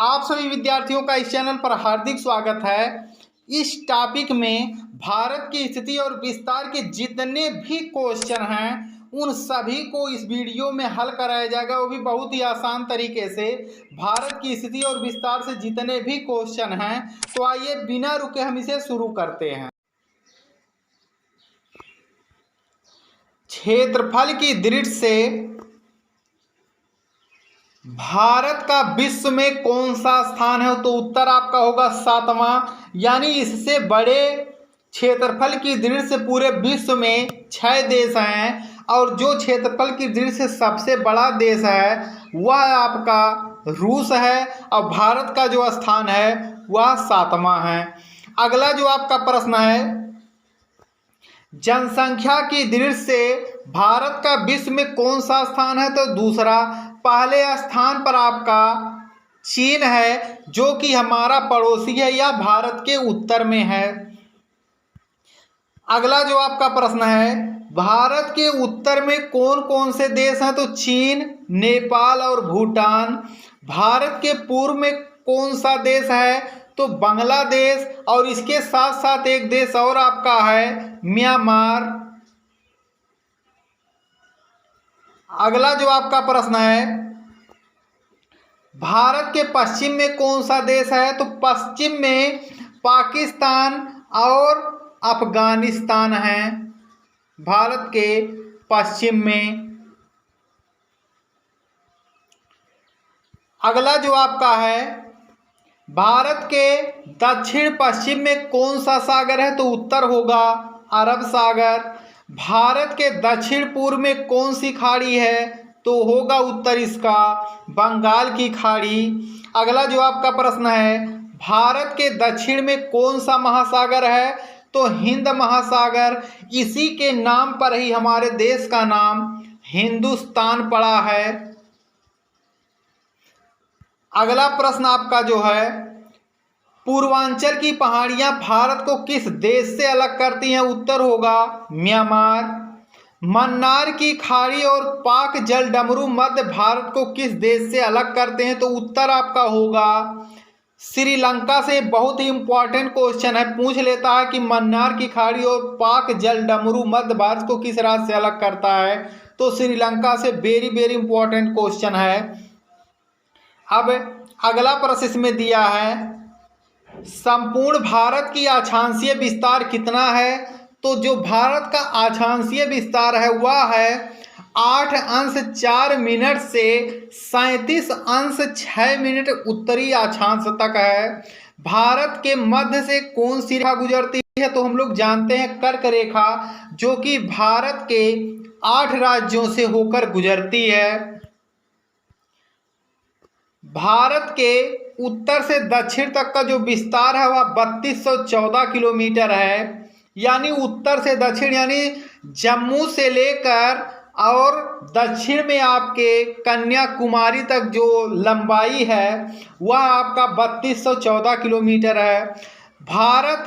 आप सभी विद्यार्थियों का इस चैनल पर हार्दिक स्वागत है। इस टॉपिक में भारत की स्थिति और विस्तार के जितने भी क्वेश्चन हैं उन सभी को इस वीडियो में हल कराया जाएगा, वो भी बहुत ही आसान तरीके से। भारत की स्थिति और विस्तार से जितने भी क्वेश्चन हैं, तो आइए बिना रुके हम इसे शुरू करते हैं। क्षेत्रफल की दृष्टि से भारत का विश्व में कौन सा स्थान है, तो उत्तर आपका होगा 7वां। यानी इससे बड़े क्षेत्रफल की दृष्टि से पूरे विश्व में 6 देश हैं और जो क्षेत्रफल की दृष्टि से सबसे बड़ा देश है वह आपका रूस है और भारत का जो स्थान है वह 7वां है। अगला जो आपका प्रश्न है, जनसंख्या की दृष्टि से भारत का विश्व में कौन सा स्थान है, तो दूसरा। पहले स्थान पर आपका चीन है जो कि हमारा पड़ोसी है या भारत के उत्तर में है। अगला जो आपका प्रश्न है, भारत के उत्तर में कौन कौन से देश हैं, तो चीन, नेपाल और भूटान। भारत के पूर्व में कौन सा देश है, तो बांग्लादेश और इसके साथ साथ एक देश और आपका है म्यांमार। अगला जो आपका प्रश्न है, भारत के पश्चिम में कौन सा देश है, तो पश्चिम में पाकिस्तान और अफगानिस्तान है भारत के पश्चिम में। अगला जो आपका है, भारत के दक्षिण पश्चिम में कौन सा सागर है, तो उत्तर होगा अरब सागर। भारत के दक्षिण पूर्व में कौन सी खाड़ी है, तो होगा उत्तर इसका बंगाल की खाड़ी। अगला जो आपका प्रश्न है, भारत के दक्षिण में कौन सा महासागर है, तो हिंद महासागर। इसी के नाम पर ही हमारे देश का नाम हिंदुस्तान पड़ा है। अगला प्रश्न आपका जो है, पूर्वांचल की पहाड़ियां भारत को किस देश से अलग करती हैं, उत्तर होगा म्यांमार। मन्नार की खाड़ी और पाक जल डमरू मध्य भारत को किस देश से अलग करते हैं, तो उत्तर आपका होगा श्रीलंका से। बहुत ही इंपॉर्टेंट क्वेश्चन है, पूछ लेता है कि मन्नार की खाड़ी और पाक जल डमरू मध्य भारत को किस राज्य से अलग करता है, तो श्रीलंका से। वेरी वेरी इंपॉर्टेंट क्वेश्चन है। अब अगला प्रश्न इसमें दिया है, संपूर्ण भारत की अक्षांशीय विस्तार कितना है, तो जो भारत का अक्षांशीय विस्तार है वह है 8°4' से 37°6' उत्तरी अक्षांश तक है। भारत के मध्य से कौन सी रेखा गुजरती है, तो हम लोग जानते हैं कर्क रेखा, जो कि भारत के 8 राज्यों से होकर गुजरती है। भारत के उत्तर से दक्षिण तक का जो विस्तार है वह 3214 किलोमीटर है। यानी उत्तर से दक्षिण, यानी जम्मू से लेकर और दक्षिण में आपके कन्याकुमारी तक जो लंबाई है वह आपका 3214 किलोमीटर है। भारत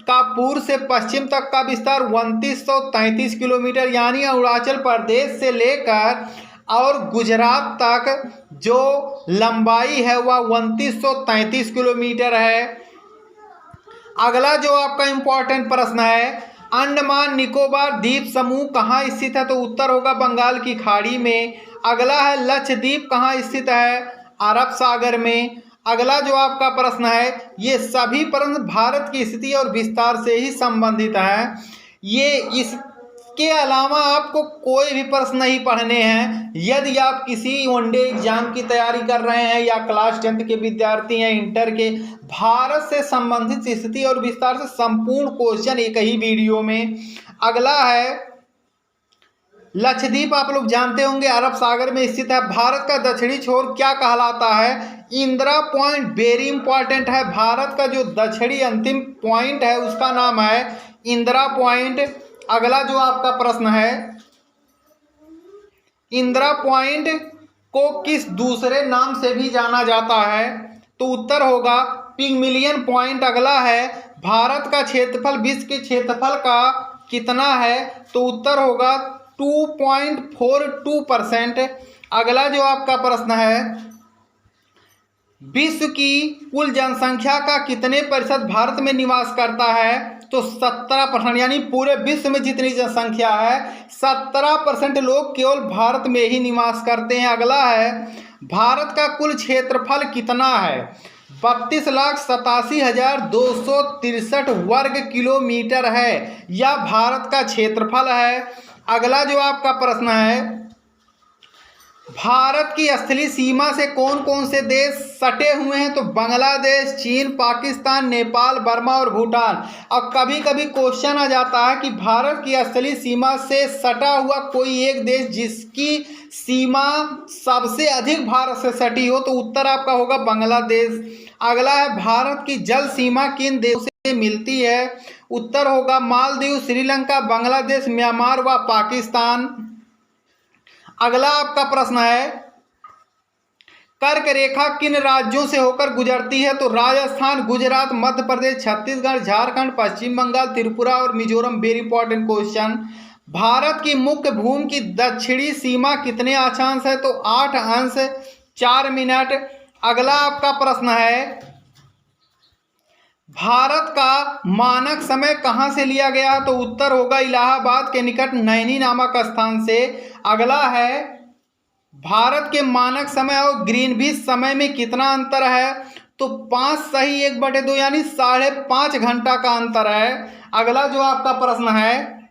का पूर्व से पश्चिम तक का विस्तार 2933 किलोमीटर, यानी अरुणाचल प्रदेश से लेकर और गुजरात तक जो लंबाई है वह 2933 किलोमीटर है। अगला जो आपका इंपॉर्टेंट प्रश्न है, अंडमान निकोबार द्वीप समूह कहाँ स्थित है, तो उत्तर होगा बंगाल की खाड़ी में। अगला है, लक्षद्वीप कहाँ स्थित है, अरब सागर में। अगला जो आपका प्रश्न है, ये सभी प्रश्न भारत की स्थिति और विस्तार से ही संबंधित हैं। ये इसके अलावा आपको कोई भी प्रश्न नहीं पढ़ने हैं। यदि आप किसी वनडे एग्जाम की तैयारी कर रहे हैं या क्लास 10th के विद्यार्थी हैं, इंटर के, भारत से संबंधित स्थिति और विस्तार से संपूर्ण क्वेश्चन एक ही वीडियो में। अगला है, लक्षद्वीप आप लोग जानते होंगे अरब सागर में स्थित है। भारत का दक्षिणी छोर क्या कहलाता है, इंदिरा पॉइंट। वेरी इंपॉर्टेंट है, भारत का जो दक्षिणी अंतिम पॉइंट है उसका नाम है इंदिरा पॉइंट। अगला जो आपका प्रश्न है, इंदिरा पॉइंट को किस दूसरे नाम से भी जाना जाता है, तो उत्तर होगा पिगमिलियन पॉइंट। अगला है, भारत का क्षेत्रफल विश्व के क्षेत्रफल का कितना है, तो उत्तर होगा 2.42%। अगला जो आपका प्रश्न है, विश्व की कुल जनसंख्या का कितने प्रतिशत भारत में निवास करता है? तो 17%, यानी पूरे विश्व में जितनी जनसंख्या है 17% लोग केवल भारत में ही निवास करते हैं। अगला है, भारत का कुल क्षेत्रफल कितना है? 32,87,263 वर्ग किलोमीटर है, यह भारत का क्षेत्रफल है। अगला जो आपका प्रश्न है, भारत की स्थलीय सीमा से कौन कौन से देश सटे हुए हैं? तो बांग्लादेश, चीन, पाकिस्तान, नेपाल, बर्मा और भूटान। अब कभी कभी क्वेश्चन आ जाता है कि भारत की स्थलीय सीमा से सटा हुआ कोई एक देश जिसकी सीमा सबसे अधिक भारत से सटी हो, तो उत्तर आपका होगा बांग्लादेश। अगला है, भारत की जल सीमा किन देशों से मिलती है? उत्तर होगा मालदीव, श्रीलंका, बांग्लादेश, म्यांमार व पाकिस्तान। अगला आपका प्रश्न है, कर्क रेखा किन राज्यों से होकर गुजरती है? तो राजस्थान, गुजरात, मध्य प्रदेश, छत्तीसगढ़, झारखंड, पश्चिम बंगाल, त्रिपुरा और Mizoram. Very important question. Bharat की मुख्य भूमि की दक्षिणी सीमा कितने अक्षांश है? तो 8 अंश 4 मिनट। अगला आपका प्रश्न है, भारत का मानक समय कहाँ से लिया गया? तो उत्तर होगा इलाहाबाद के निकट नैनी नामक स्थान से। अगला है, भारत के मानक समय और ग्रीनविच समय में कितना अंतर है? तो 5 सही 1/2, यानी 5.5 घंटा का अंतर है। अगला जो आपका प्रश्न है,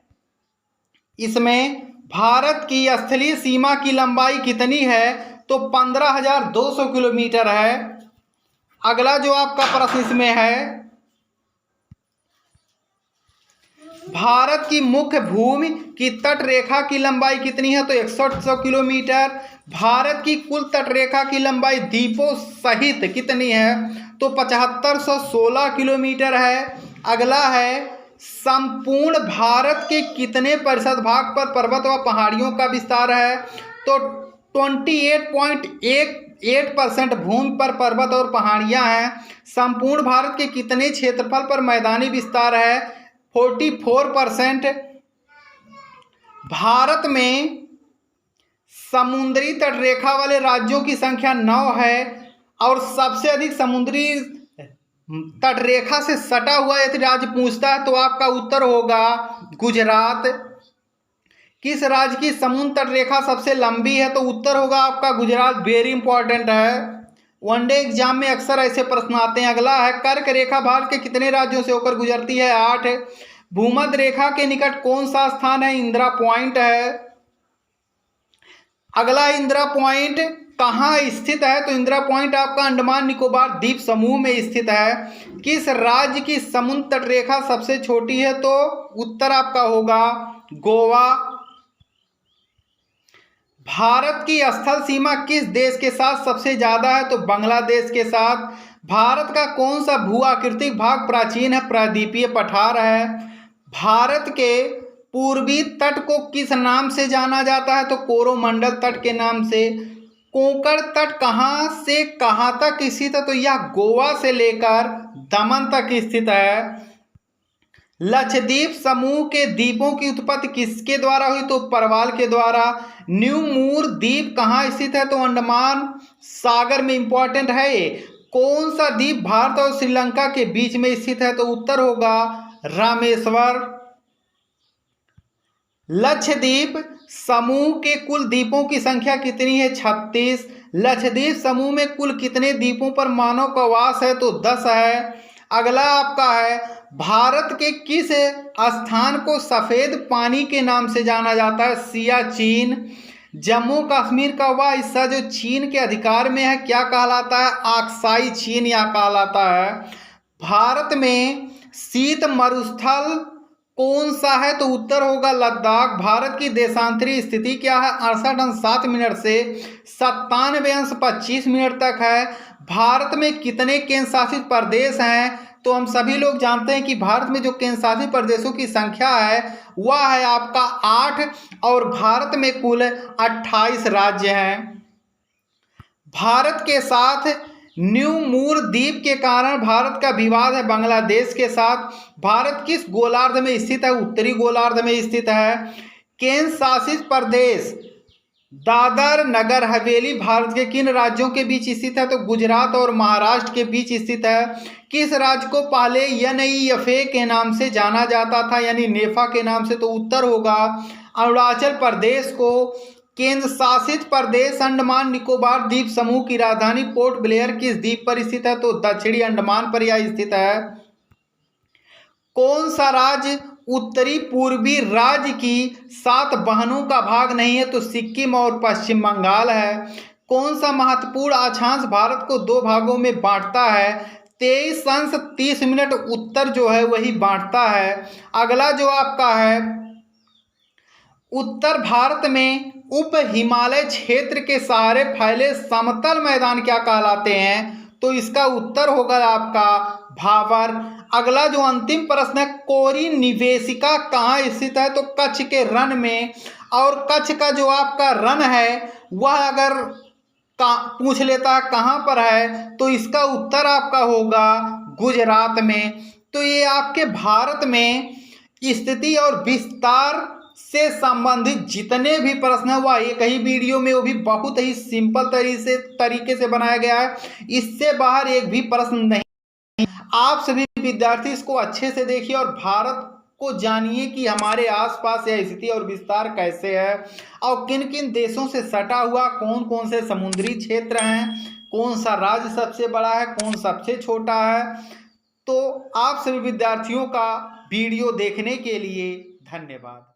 इसमें भारत की स्थलीय सीमा की लंबाई कितनी है? तो 15,200 किलोमीटर है। अगला जो आपका प्रश्न इसमें है, भारत की मुख्य भूमि की तट रेखा की लंबाई कितनी है? तो 6100 किलोमीटर। भारत की कुल तट रेखा की लंबाई द्वीपों सहित कितनी है? तो 7516 किलोमीटर है। अगला है, संपूर्ण भारत के कितने प्रतिशत भाग पर पर्वत व पहाड़ियों का विस्तार है? तो 28.18% भूमि पर पर्वत और पहाड़ियां हैं। संपूर्ण भारत के कितने क्षेत्रफल पर मैदानी विस्तार है? 44%। भारत में समुद्री तटरेखा वाले राज्यों की संख्या 9 है और सबसे अधिक समुद्री तटरेखा से सटा हुआ यदि राज्य पूछता है तो आपका उत्तर होगा गुजरात। किस राज्य की समुद्र तटरेखा सबसे लंबी है? तो उत्तर होगा आपका गुजरात। वेरी इंपॉर्टेंट है, वनडे एग्जाम में अक्सर ऐसे प्रश्न आते हैं। अगला है, कर्क रेखा भारत के कितने राज्यों से होकर गुजरती है? 8। भूमध्य रेखा के निकट कौन सा स्थान है? इंदिरा पॉइंट है। अगला, इंदिरा पॉइंट कहाँ स्थित है? तो इंदिरा पॉइंट आपका अंडमान निकोबार द्वीप समूह में स्थित है। किस राज्य की समुद्र तटरेखा सबसे छोटी है? तो उत्तर आपका होगा गोवा। भारत की स्थल सीमा किस देश के साथ सबसे ज्यादा है? तो बांग्लादेश के साथ। भारत का कौन सा भू आकृतिक भाग प्राचीन है? प्रायद्वीपीय पठार है। भारत के पूर्वी तट को किस नाम से जाना जाता है? तो कोरोमंडल तट के नाम से। कोंकण तट कहाँ से कहाँ तक स्थित है? तो यह गोवा से लेकर दमन तक स्थित है। लक्षद्वीप समूह के द्वीपों की उत्पत्ति किसके द्वारा हुई? तो परवाल के द्वारा। न्यू मूर द्वीप कहाँ स्थित है? तो अंडमान सागर में। इंपॉर्टेंट है ये। कौन सा द्वीप भारत और श्रीलंका के बीच में स्थित है? तो उत्तर होगा रामेश्वर। लक्षद्वीप समूह के कुल द्वीपों की संख्या कितनी है? 36। लक्षद्वीप समूह में कुल कितने द्वीपों पर मानव का वास है? तो 10 है। अगला आपका है, भारत के किस स्थान को सफेद पानी के नाम से जाना जाता है? सियाचिन। जम्मू कश्मीर का वह हिस्सा जो चीन के अधिकार में है क्या कहलाता है? अक्साई चीन या कहलाता है। भारत में शीत मरुस्थल कौन सा है? तो उत्तर होगा लद्दाख। भारत की देशांतरी स्थिति क्या है? 68°7' से 97°25' तक है। भारत में कितने केंद्र शासित प्रदेश हैं? तो हम सभी लोग जानते हैं कि भारत में जो केंद्र शासित प्रदेशों की संख्या है वह है आपका 8 और भारत में कुल 28 राज्य हैं। भारत के साथ न्यू मूर द्वीप के कारण भारत का विवाद है बांग्लादेश के साथ। भारत किस गोलार्ध में स्थित है? उत्तरी गोलार्ध में स्थित है। केंद्र शासित प्रदेश दादर नगर हवेली भारत के किन राज्यों के बीच स्थित है? तो गुजरात और महाराष्ट्र के बीच स्थित है। किस राज्य को पहले NEFA के नाम से जाना जाता था, यानी नेफा के नाम से? तो उत्तर होगा अरुणाचल प्रदेश को। केंद्र शासित प्रदेश अंडमान निकोबार द्वीप समूह की राजधानी पोर्ट ब्लेयर किस द्वीप पर स्थित है? तो दक्षिणी अंडमान पर यह स्थित है। कौन सा राज्य उत्तरी पूर्वी राज्य की 7 बहनों का भाग नहीं है? तो सिक्किम और पश्चिम बंगाल है। कौन सा महत्वपूर्ण अक्षांश भारत को 2 भागों में बांटता है? 23 अंश 30 मिनट उत्तर जो है वही बांटता है। अगला जो आपका है, उत्तर भारत में उप हिमालय क्षेत्र के सहारे फैले समतल मैदान क्या कहलाते हैं? तो इसका उत्तर होगा आपका भाबर। अगला जो अंतिम प्रश्न है, कोरी निवेशिका कहाँ स्थित है? तो कच्छ के रण में। और कच्छ का जो आपका रण है वह अगर पूछ लेता है कहाँ पर है, तो इसका उत्तर आपका होगा गुजरात में। तो ये आपके भारत में स्थिति और विस्तार से संबंधित जितने भी प्रश्न है वह एक ही वीडियो में, वो भी बहुत ही सिंपल तरीके से बनाया गया है। इससे बाहर एक भी प्रश्न नहीं। आप सभी विद्यार्थी इसको अच्छे से देखिए और भारत को जानिए कि हमारे आसपास यह स्थिति और विस्तार कैसे है और किन किन देशों से सटा हुआ कौन कौन से समुद्री क्षेत्र हैं, कौन सा राज्य सबसे बड़ा है, कौन सबसे छोटा है। तो आप सभी विद्यार्थियों का वीडियो देखने के लिए धन्यवाद।